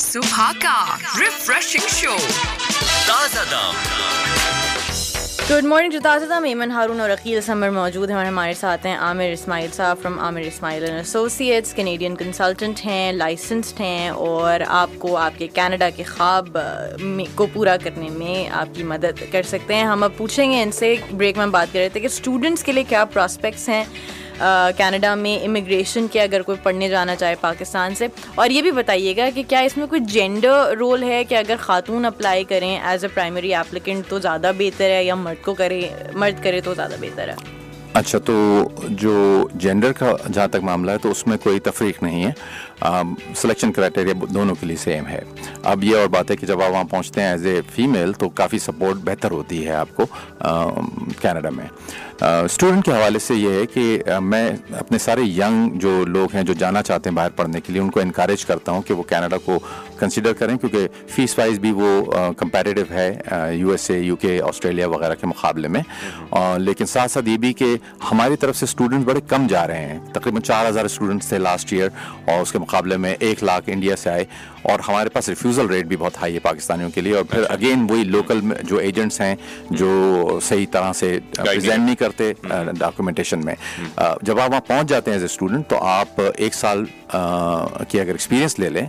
सुबह का refreshing show ताज़ा दम। गुड मॉर्निंग टू ताज़ा दम। एमन हारून और अकील समर मौजूद हैं और हमारे साथ हैं आमिर इस्माइल साहब from Aamir Ismail and associates, Canadian consultant हैं, लाइसेंस्ड हैं और आपको आपके कनाडा के ख्वाब को पूरा करने में आपकी मदद कर सकते हैं। हम अब पूछेंगे इनसे, ब्रेक में बात कर रहे थे कि स्टूडेंट्स के लिए क्या प्रॉस्पेक्ट्स हैं कनाडा में इमिग्रेशन के, अगर कोई पढ़ने जाना चाहे पाकिस्तान से। और ये भी बताइएगा कि क्या इसमें कोई जेंडर रोल है कि अगर खातून अप्लाई करें एज अ प्राइमरी एप्लीकेंट तो ज़्यादा बेहतर है या मर्द करे तो ज़्यादा बेहतर है? अच्छा, तो जो जेंडर का जहाँ तक मामला है तो उसमें कोई तफरीक नहीं है। सिलेक्शन क्राइटेरिया दोनों के लिए सेम है। अब ये और बात है कि जब आप वहाँ पहुँचते हैं एज ए फीमेल तो काफ़ी सपोर्ट बेहतर होती है आपको कनाडा में। स्टूडेंट के हवाले से ये है कि मैं अपने सारे यंग जो लोग हैं जो जाना चाहते हैं बाहर पढ़ने के लिए, उनको इनकरेज करता हूँ कि वो कनाडा को कंसिडर करें, क्योंकि फ़ीस वाइज भी वो कंपैरेटिव है यूएसए, यूके, ऑस्ट्रेलिया वगैरह के मुकाबले में। लेकिन साथ साथ ये भी कि हमारी तरफ से स्टूडेंट्स बड़े कम जा रहे हैं। तकरीबन 4000 स्टूडेंट्स थे लास्ट ईयर और उसके मुकाबले में 1 लाख इंडिया से आए, और हमारे पास रिफ्यूज़ल रेट भी बहुत हाई है पाकिस्तानियों के लिए। और फिर अगेन वही लोकल जो एजेंट्स हैं जो सही तरह से प्रेजेंट नहीं करते डॉक्यूमेंटेशन में। जब आप वहाँ पहुँच जाते हैं एज ए स्टूडेंट तो आप 1 साल की अगर एक्सपीरियंस ले लें,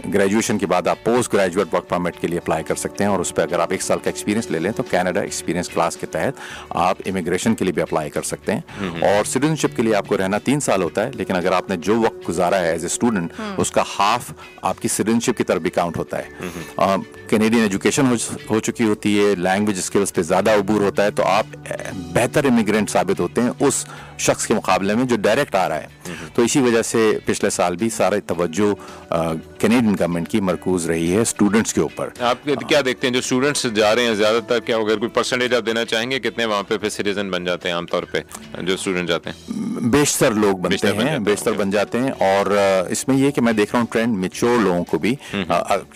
ग्रेजुएशन के बाद आप पोस्ट ग्रेजुएट वर्क परमिट के लिए अप्लाई कर सकते हैं, और उस पर अगर आप 1 साल का एक्सपीरियंस ले लें तो कनाडा एक्सपीरियंस क्लास के तहत आप इमिग्रेशन के लिए भी अप्लाई कर सकते हैं। और सिटीजनशिप के लिए आपको रहना 3 साल होता है, लेकिन अगर आपने जो वक्त गुजारा है एज ए स्टूडेंट उसका हाफ आपकी सिटीजनशिप की तरफ भी काउंट होता है। कैनेडियन एजुकेशन हो चुकी होती है, लैंग्वेज स्किल्स पे ज़्यादा अबूर होता है, तो आप बेहतर इमिग्रेंट साबित होते हैं उस शख्स के मुकाबले में जो डायरेक्ट आ रहा है। तो इसी वजह से पिछले साल भी सारा तवज्जो कैनेडियन गवर्नमेंट की मरकूज रही है स्टूडेंट्स के ऊपर। आप क्या देखते हैं जो स्टूडेंट्स जा रहे हैं ज़्यादातर, क्या अगर कोई परसेंटेज आप देना चाहेंगे कितने वहाँ पे फिर सिटीजन बन जाते हैं आमतौर पे जो स्टूडेंट जाते हैं? बेशतर लोग बनते हैं, बेशतर बन जाते हैं। और इसमें ये कि मैं देख रहा हूँ ट्रेंड मैच्योर लोगों को भी,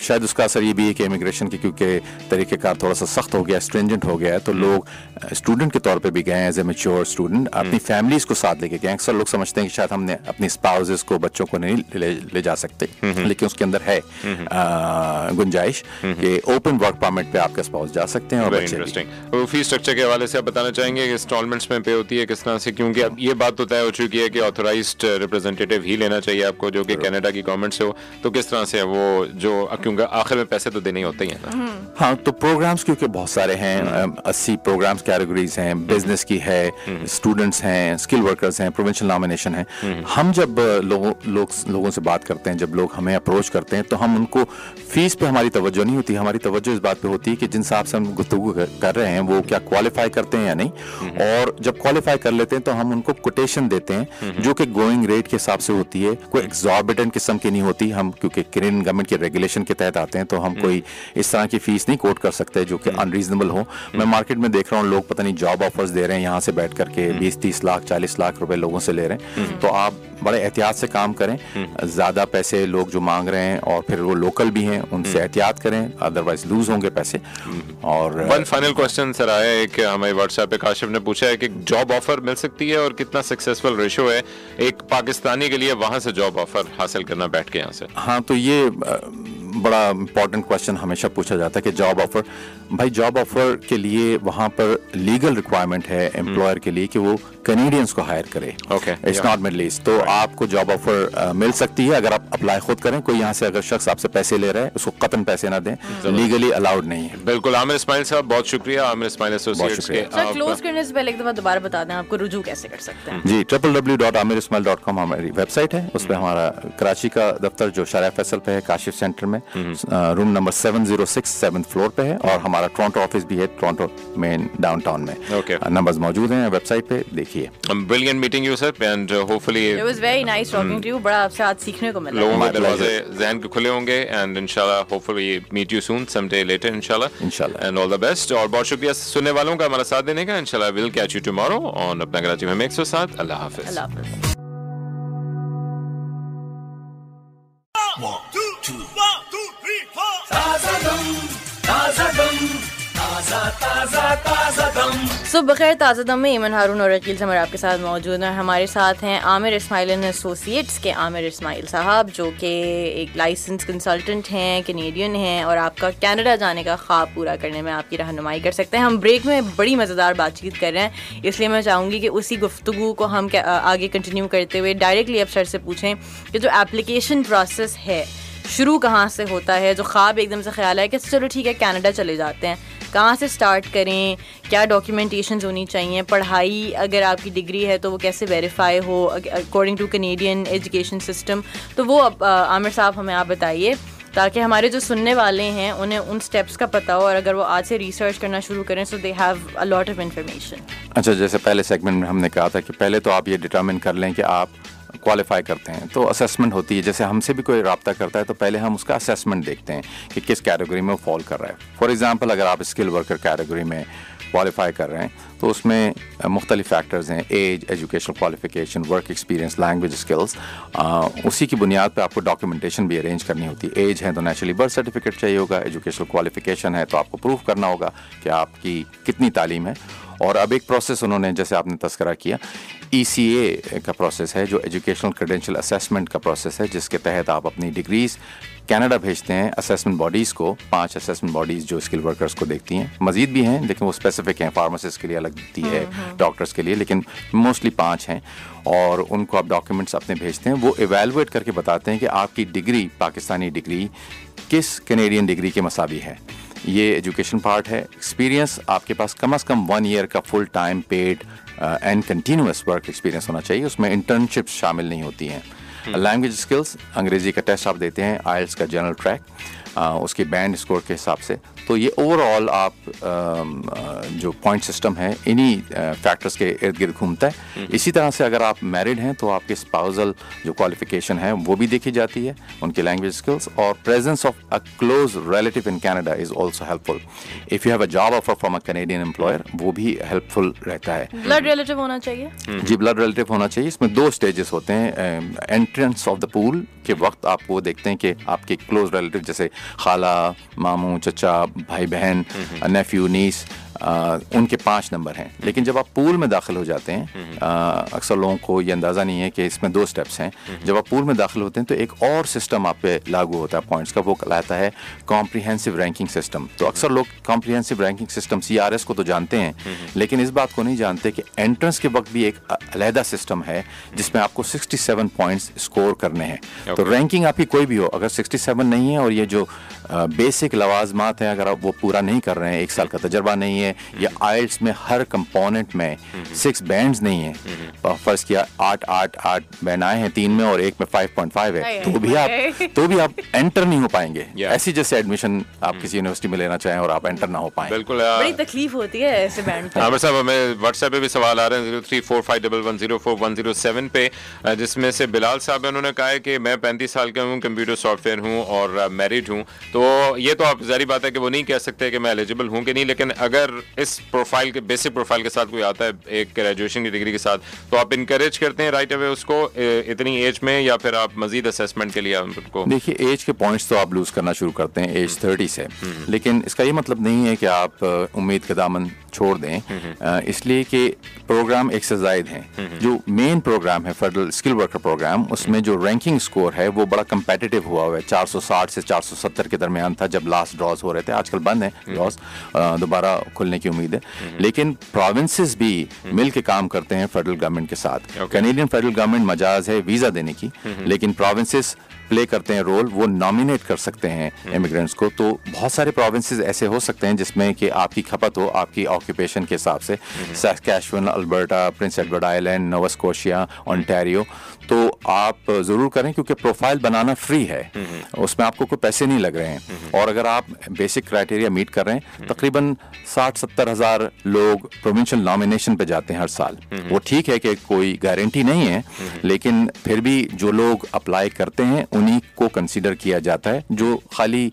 शायद उसका असर ये भी है कि इमिग्रेशन की क्योंकि तरीक़ेकार थोड़ा सा सख्त हो गया, स्ट्रिंजेंट हो गया है, तो लोग स्टूडेंट के तौर पे भी गए एज ए मैच्योर स्टूडेंट, अपनी फैमिलीज को साथ लेके गए। अक्सर लोग समझते हैं कि शायद हमने अपनी स्पाउसेस को, बच्चों को नहीं ले जा सकते, लेकिन उसके अंदर है गुंजाइश कि ओपन वर्क परमिट पे आपके स्पाउस जा सकते हैं। और इंटरेस्टिंग फी स्ट्रक्चर के हवाले से आप बताना चाहेंगे कि इंस्टॉलमेंट्स में पे होती है किस तरह से? क्योंकि अब ये बात तो तय हो चुकी है कि ऑथराइज्ड रिप्रेजेंटेटिव ही लेना चाहिए आपको जो कि कनाडा की गवर्नमेंट से हो, तो किस तरह से वो जो, क्योंकि आखिर में पैसे तो देने ही होते ही हैं। हाँ, तो प्रोग्राम्स क्योंकि बहुत सारे हैं, 80 प्रोग्राम्स कैटेगरीज हैं, बिजनेस की है, स्टूडेंट्स हैं, स्किल वर्कर्स हैं, प्रोविंशियल नॉमिनेशन है। हम जब लोगों से बात करते हैं, जब लोग हमें अप्रोच करते हैं तो हम उनको फीस पे हमारी तवज्जो नहीं होती, हमारी तवज्जो इस बात पे होती है कि जिन साहब से हम गुफ्तगू कर रहे हैं वो क्या क्वालिफाई करते हैं या नहीं। और जब क्वालिफाई कर लेते हैं तो हम उनको कोटेशन देते हैं जो कि गोइंग रेट के हिसाब से होती है, कोई एग्जॉर्बिटेंट किस्म की नहीं होती। हम क्योंकि कैनेडियन गवर्नमेंट के रेगुलेशन के तहत आते हैं तो हम कोई इस तरह की फीस नहीं कोट कर सकते जो कि अनरीजनेबल हो। मैं मार्केट में देख रहा हूँ लोग पता नहीं जॉब ऑफर्स दे रहे हैं यहाँ से बैठ करके 20-30 लाख 40 लाख रुपए लोगों से ले रहे हैं। तो आप बड़े एहतियात से काम करें, ज़्यादा पैसे लोग जो मांग रहे हैं और फिर वो लोकल भी हैं उनसे एहतियात करें, अदरवाइज लूज होंगे पैसे। और वन फाइनल क्वेश्चन सर आया है कि हमारे व्हाट्सएप पे काशिफ ने पूछा है कि जॉब ऑफर मिल सकती है और कितना सक्सेसफुल रेशो है एक पाकिस्तानी के लिए वहां से जॉब ऑफर हासिल करना बैठ के यहाँ से? हाँ, तो ये बड़ा इंपॉर्टेंट क्वेश्चन हमेशा पूछा जाता है कि जॉब ऑफर, भाई जॉब ऑफर के लिए वहाँ पर लीगल रिक्वायरमेंट है एम्प्लॉयर के लिए कि वो कैनेडियंस को हायर करे। It's not middle east. तो आपको जॉब ऑफर मिल सकती है अगर आप अप्लाई खुद करें। कोई यहाँ से अगर शख्स आपसे पैसे ले रहा है उसको कतन पैसे ना दें, लीगली अलाउड नहीं है। बिल्कुल। आमिर इस्माइल साहब बहुत शुक्रिया, आमिर इस्माइल एसोसिएट्स के। क्लोज करने से पहले एक दफा दोबारा बता दें आपको रुजू कैसे कर सकते हैं? जी, www.amirismail.com हमारी वेबसाइट है, उस पर हमारा कराची का दफ्तर जो शारा फैसल पे है काशिफ सेंटर में, रूम नंबर 706 7th फ्लोर पे है, और हमारा टोरंटो ऑफिस भी है टोरंटो में डाउनटाउन में। नंबर्स मौजूद हैं वेबसाइट पे, देखिए। Brilliant meeting you sir and hopefully it was very nice talking to you. बड़ा आपसे आज सीखने को मिला। लोगों के दरवाजे ज़हन के खुले होंगे and inshallah hopefully meet you soon someday later inshallah and all the best। और बहुत शुक्रिया सुनने वालों का हमारा साथ देने का। inshallah we'll catch you tomorrow on अपना कराची में 107। अल्लाह हाफिज़। ताज़ा दम, ताज़ा दम, ताज़ा ताज़ा ताज़ा दम। صبح بخیر تازہ دم میں ایمن ہارون اور عقیل سمر آپ کے ساتھ موجود ہیں. ہمارے ساتھ ہیں عامر اسماعیل اینڈ ایسوسیٹس کے عامر اسماعیل صاحب, جو کہ ایک لائسنس کنسلٹنٹ ہیں, کینیڈین ہیں, اور آپ کا کینیڈا جانے کا خواب پورا کرنے میں آپ کی رہنمائی کر سکتے ہیں. ہم بریک میں بڑی مزیدار بات چیت کر رہے ہیں, اس لیے میں چاہوں گی کہ اسی گفتگو کو ہم آگے کنٹینیو کرتے ہوئے ڈائریکٹلی اب سر سے پوچھیں کہ جو اپلیکیشن پروسیس ہے شروع کہاں سے ہوتا ہے, جو خواب ایک دم سے خیال ہے کہ چلو ٹھیک ہے کینیڈا چلے جاتے ہیں, کہاں سے سٹارٹ کریں, کیا ڈاکیومنٹیشنز ہونی چاہیے, پڑھائی اگر آپ کی ڈگری ہے تو وہ کیسے ویریفائی ہو according to Canadian education system, تو وہ عامر صاحب ہمیں آپ بتائیے تاکہ ہمارے جو سننے والے ہیں انہیں ان سٹیپس کا پتہ ہو, اور اگر وہ آج سے ریسرچ کرنا شروع کریں so they have a lot of information. اچھا, جیسے پہلے سیگمنٹ میں ہم نے کہا تھا کہ پہلے تو آپ یہ ڈٹرمن کر لیں کہ آپ کوالیفائی کرتے ہیں, تو اسیسمنٹ ہوتی ہے. جیسے ہم سے بھی کوئی رابطہ کرتا ہے تو پہلے ہم اس کا اسیسمنٹ دیکھتے ہیں کہ کس کیٹیگری میں وہ فال کر رہا ہے. فار ایگزامپل اگر آپ اسکل ورکر کیٹیگری میں کوالیفائی کر رہے ہیں تو اس میں مختلف فیکٹرز ہیں, age, educational qualification, work experience, language skills. اسی کی بنیاد پہ آپ کو ڈاکیومنٹیشن بھی ارینج کرنی ہوتی ہے. ایج ہے تو نیچرلی برتھ سرٹیفکیٹ چاہیے ہوگا, ایجوکیشنل کوالیفیکیشن ہے تو آپ کو پروف کرنا ہوگا کہ آپ کی کتنی تعلیم ہے. اور اب ایک پروسیس انہوں نے, جیسے آپ نے تذکرہ کیا, ECA کا پروسیس ہے جو ایجوکیشنل کریڈینشیل اسیسمنٹ کا پروسیس ہے, جس کے تحت آپ اپنی ڈگریز کینیڈا بھیجتے ہیں اسیسمنٹ باڈیز کو. 5 اسیسمنٹ باڈیز جو اسکل ورکرز کو دیکھتی ہیں, مزید بھی ہیں لیکن وہ اسپیسیفک ہیں, فارماسسٹ کے لیے الگ دیتی ہے, ڈاکٹرز کے لیے, لیکن موسٹلی 5 ہیں. اور ان کو آپ ڈاکیومنٹس اپنے بھیجتے ہیں, وہ ایویلویٹ کر کے بتاتے ہیں کہ آپ کی ڈگری, پاکستانی ڈگری, کس کینیڈین ڈگری کے مساوی ہے. یہ ایجوکیشن پارٹ ہے. ایکسپیرینس آپ کے پاس کم از کم 1 ایئر کا full time paid and continuous work experience ہونا چاہیے, اس میں انٹرنشپس شامل نہیں ہوتی ہیں. لینگویج اسکلس, انگریزی کا ٹیسٹ آپ دیتے ہیں, آئلٹس کا جنرل ٹریک, اس کی بینڈ اسکور کے حساب سے. تو یہ اوور آل آپ جو پوائنٹ سسٹم ہے انہی فیکٹرز کے ارد گرد گھومتا ہے. اسی طرح سے اگر آپ میرڈ ہیں تو آپ کے اسپاؤزل جو کوالیفیکیشن ہے وہ بھی دیکھی جاتی ہے, ان کے لینگویج اسکلس, اور presence of a close relative in Canada is also helpful. If you have a job offer from a Canadian employer, وہ بھی ہیلپ فل رہتا ہے. بلڈ ریلیٹیو ہونا چاہیے. جی, بلڈ ریلیٹیو ہونا چاہیے. اس میں 2 اسٹیجز ہوتے ہیں. انٹرنس آف دا پول کے وقت آپ وہ دیکھتے ہیں کہ آپ کے کلوز ریلیٹیو جیسے خالہ, ماموں, چچا, بھائی بہن, نیفیو, نیس, ان کے 5 نمبر ہیں. لیکن جب آپ پول میں داخل ہو جاتے ہیں, اکثر لوگوں کو یہ اندازہ نہیں ہے کہ اس میں 2 اسٹیپس ہیں. جب آپ پول میں داخل ہوتے ہیں تو ایک اور سسٹم آپ پہ لاگو ہوتا ہے پوائنٹس کا, وہ کہلاتا ہے کمپریہنسو رینکنگ سسٹم. تو اکثر لوگ کمپریہنسو رینکنگ سسٹم CRS کو تو جانتے ہیں, لیکن اس بات کو نہیں جانتے کہ انٹرنس کے وقت بھی ایک علیحدہ سسٹم ہے جس میں آپ کو 67 پوائنٹس اسکور کرنے ہیں. تو رینکنگ آپ کی کوئی بھی ہو, اگر 67 نہیں ہے اور یہ جو بیسک لوازمات ہیں اگر آپ وہ پورا نہیں کر رہے ہیں, 1 سال کا تجربہ نہیں ہے, یا آئلٹس میں ہر کمپوننٹ میں 6 بینڈز نہیں ہیں, فرض کیا 8 بینڈ آئے ہیں 3 میں اور 1 میں 5.5 ہے, تو بھی آپ انٹر نہیں ہو پائیں گے. ایسی جیسے ایڈمیشن آپ کسی یونیورسٹی میں لینا چاہیں اور آپ انٹر نہ ہو پائیں, بالکل بڑی تکلیف ہوتی ہے ایسے بینڈ. عامر صاحب, ہمیں واٹس ایپ پہ بھی سوال آ رہے ہیں 0345110410 پہ, جس میں سے بلال صاحب انہوں نے کہا ہے کہ میں 35 سال کا ہوں, کمپیوٹر سافٹ ویئر ہوں اور میرڈ ہوں. تو یہ تو آپ ظاہری بات ہے کہ وہ نہیں کہہ سکتے کہ میں ایلیجیبل ہوں کہ نہیں, لیکن اگر اس پروفائل کے بیسک پروفائل کے ساتھ کوئی آتا ہے ایک گریجویشن کی ڈگری کے ساتھ, تو آپ انکریج کرتے ہیں رائٹ اوے اس کو اتنی ایج میں, یا پھر آپ مزید اسیسمنٹ کے لیے ان کو؟ دیکھیے, ایج کے پوائنٹس تو آپ لوز کرنا شروع کرتے ہیں ایج 30 سے, لیکن اس کا یہ مطلب نہیں ہے کہ آپ امید کا دامن چھوڑ دیں, اس لیے کہ پروگرام ایک سے زائد ہیں. جو مین پروگرام ہے فیڈرل اسکل ورکر پروگرام, اس میں جو رینکنگ اسکور ہے وہ بڑا کمپیٹیٹیو ہوا ہوا ہے. 460 سے 470 کے درمیان تھا جب لاسٹ ڈراز ہو رہے تھے, آج کل بند ہیں ڈراز, دوبارہ کھلنے کی امید ہے. لیکن پروونسز بھی مل کے کام کرتے ہیں فیڈرل گورنمنٹ کے ساتھ. کینیڈین فیڈرل گورنمنٹ مجاز ہے ویزا دینے کی, لیکن پروونسز پلے کرتے ہیں رول, وہ نامینیٹ کر سکتے ہیں امیگرینٹس کو. تو بہت سارے پروونسز ایسے ہو سکتے ہیں جس میں کہ آپ کی کھپت ہو آپ کی آکوپیشن کے حساب سے, Saskatchewan, Alberta, Prince Edward Island, Nova Scotia, Ontario. تو آپ ضرور کریں کیونکہ پروفائل بنانا فری ہے, اس میں آپ کو کوئی پیسے نہیں لگ رہے ہیں. اور اگر آپ بیسک کرائٹیریا میٹ کر رہے ہیں, تقریباً 60-70 ہزار لوگ پروونشل نامینیشن پہ جاتے ہیں ہر سال. وہ ٹھیک ہے کہ کوئی گارنٹی نہیں ہے, لیکن پھر بھی جو لوگ اپلائی کرتے ہیں انہی کو کنسیڈر کیا جاتا ہے. جو خالی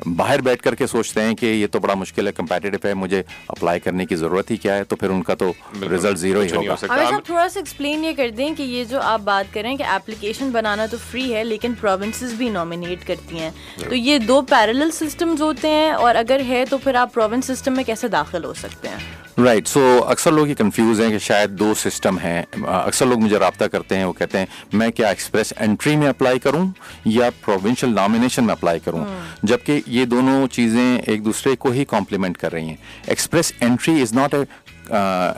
باہر بیٹھ کر کے سوچتے ہیں کہ یہ تو بڑا مشکل ہے, کمپیٹیٹو ہے, مجھے اپلائی کرنے کی ضرورت ہی کیا ہے, تو پھر ان کا تو رزلٹ زیرو ہی ہوگا. آپ تھوڑا سا ایکسپلین یہ کر دیں کہ یہ جو آپ بات کریں کہ اپلیکیشن بنانا تو فری ہے لیکن پروونسز بھی نامینیٹ کرتی ہیں, تو یہ 2 پیرلل سسٹمز ہوتے ہیں, اور اگر ہے تو پھر آپ پروونس سسٹم میں کیسے داخل ہو سکتے ہیں؟ राइट, सो अक्सर लोग ये कंफ्यूज हैं कि शायद दो सिस्टम हैं. अक्सर लोग मुझे रब्ता करते हैं, वो कहते हैं मैं क्या एक्सप्रेस एंट्री में अप्लाई करूं या प्रोविंशियल नॉमिनेशन में अप्लाई करूं, जबकि ये दोनों चीज़ें एक दूसरे को ही कॉम्प्लीमेंट कर रही हैं. Express entry is not a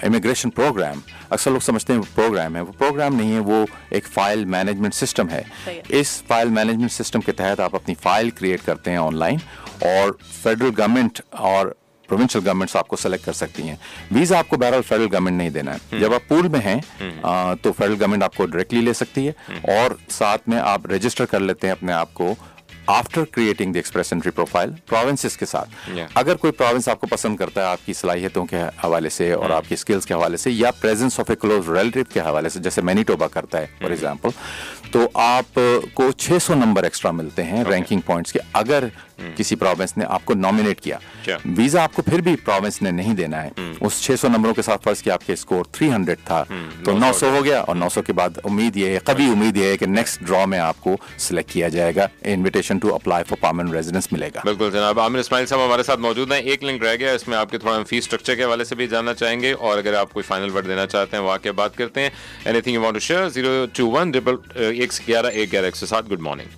immigration programme. अक्सर लोग समझते हैं वो प्रोग्राम है, वो प्रोग्राम नहीं है, वो एक फ़ाइल मैनेजमेंट सिस्टम है. इस फाइल मैनेजमेंट सिस्टम के तहत आप अपनी फ़ाइल क्रिएट करते हैं ऑनलाइन, और फेडरल गवर्नमेंट और प्रोविंशियल गवर्नमेंट्स आपको सेलेक्ट कर सकती हैं. वीज़ा आपको बहरहाल फेडरल गवर्नमेंट नहीं देना है. जब आप पूल में हैं तो फेडरल गवर्नमेंट आपको डायरेक्टली ले सकती है, और साथ में आप रजिस्टर कर लेते हैं अपने आप को after creating the express entry profile provinces के साथ. अगर कोई प्रोविंस आपको पसंद करता है आपकी सलाहियतों के हवाले से और आपकी स्किल्स के हवाले से, या presence of A close relative के हवाले से, जैसे मैनीटोबा करता है फॉर एग्जांपल, तो आपको 600 नंबर एक्स्ट्रा मिलते हैं रैंकिंग पॉइंट्स के अगर किसी प्रोविंस ने आपको नॉमिनेट किया. वीजा आपको फिर भी प्रोविंस ने नहीं देना है. उस 600 नंबरों के साथ फर्ज कि आपके स्कोर 300 था तो 900 हो गया, और 900 के बाद उम्मीद ये है, कभी उम्मीद ये है कि नेक्स्ट ड्रॉ में आपको सिलेक्ट किया जाएगा, invitation to apply for permanent residence मिलेगा. बिल्कुल जनाब, आमिर इस्माइल साहब हमारे साथ मौजूद हैं. एक लिंक रह गया, इसमें आपके थोड़ा फीस स्ट्रक्चर के हवाले से भी जानना चाहेंगे, और अगर आप कोई फाइनल वर्ड देना चाहते हैं वो आके बात करते हैं. Anything you want to share 021 111 111 107. Good morning.